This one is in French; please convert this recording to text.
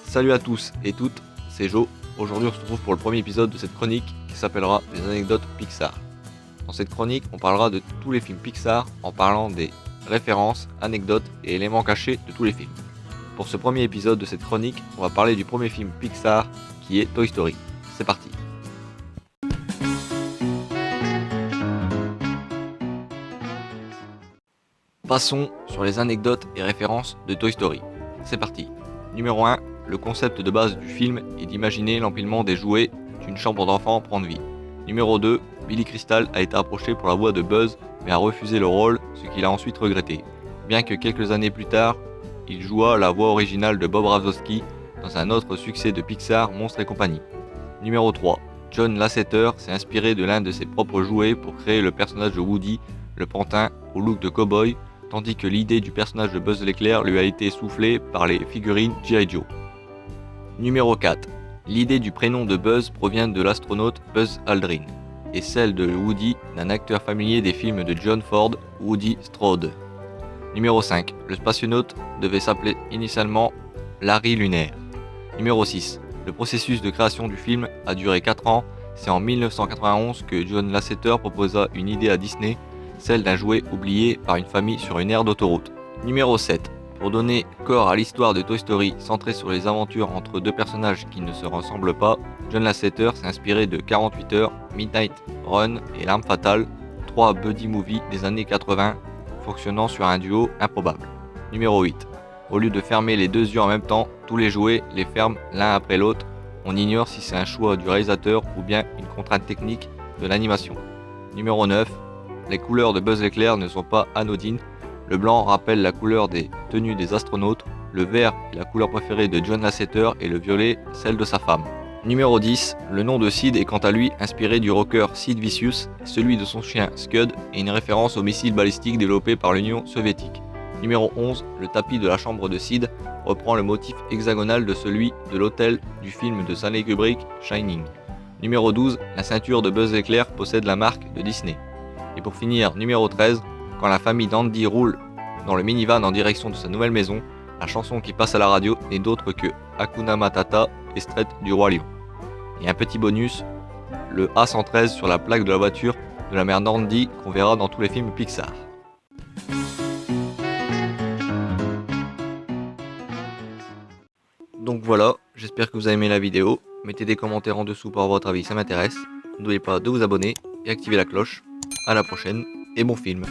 Salut à tous et toutes, c'est Joe. Aujourd'hui on se retrouve pour le premier épisode de cette chronique qui s'appellera les anecdotes Pixar. Dans cette chronique on parlera de tous les films Pixar en parlant des références, anecdotes et éléments cachés de tous les films. Pour ce premier épisode de cette chronique, on va parler du premier film Pixar qui est Toy Story. C'est parti. Passons sur les anecdotes et références de Toy Story. C'est parti. Numéro 1. Le concept de base du film est d'imaginer l'empilement des jouets d'une chambre d'enfant prendre vie. Numéro 2. Billy Crystal a été approché pour la voix de Buzz mais a refusé le rôle, ce qu'il a ensuite regretté. Bien que quelques années plus tard, il joua la voix originale de Bob Razowski dans un autre succès de Pixar, Monstres et compagnie. Numéro 3. John Lasseter s'est inspiré de l'un de ses propres jouets pour créer le personnage de Woody, le pantin au look de cow-boy, tandis que l'idée du personnage de Buzz l'éclair lui a été soufflée par les figurines G.I. Joe. Numéro 4. L'idée du prénom de Buzz provient de l'astronaute Buzz Aldrin, et celle de Woody d'un acteur familier des films de John Ford, Woody Strode. Numéro 5. Le spationaute devait s'appeler initialement Larry Lunaire. Numéro 6. Le processus de création du film a duré 4 ans, c'est en 1991 que John Lasseter proposa une idée à Disney, celle d'un jouet oublié par une famille sur une aire d'autoroute. Numéro 7. Pour donner corps à l'histoire de Toy Story centrée sur les aventures entre deux personnages qui ne se ressemblent pas, John Lasseter s'est inspiré de 48 heures, Midnight Run et L'Arme Fatale, 3 buddy movies des années 80 fonctionnant sur un duo improbable. Numéro 8. Au lieu de fermer les deux yeux en même temps, tous les jouets les ferment l'un après l'autre. On ignore si c'est un choix du réalisateur ou bien une contrainte technique de l'animation. Numéro 9. Les couleurs de Buzz l'éclair ne sont pas anodines. Le blanc rappelle la couleur des tenues des astronautes, le vert est la couleur préférée de John Lasseter et le violet celle de sa femme. Numéro 10. Le nom de Sid est quant à lui inspiré du rocker Sid Vicious, celui de son chien Scud et une référence au missile balistique développé par l'Union soviétique. Numéro 11. Le tapis de la chambre de Sid reprend le motif hexagonal de celui de l'hôtel du film de Stanley Kubrick, Shining. Numéro 12. La ceinture de Buzz l'éclair possède la marque de Disney. Et pour finir, numéro 13. Quand la famille d'Andy roule dans le minivan en direction de sa nouvelle maison, la chanson qui passe à la radio n'est d'autre que Hakuna Matata, extraite du Roi Lion. Et un petit bonus, le A113 sur la plaque de la voiture de la mère d'Andy qu'on verra dans tous les films Pixar. Donc voilà, j'espère que vous avez aimé la vidéo. Mettez des commentaires en dessous pour votre avis, ça m'intéresse. N'oubliez pas de vous abonner et activer la cloche. À la prochaine et bon film.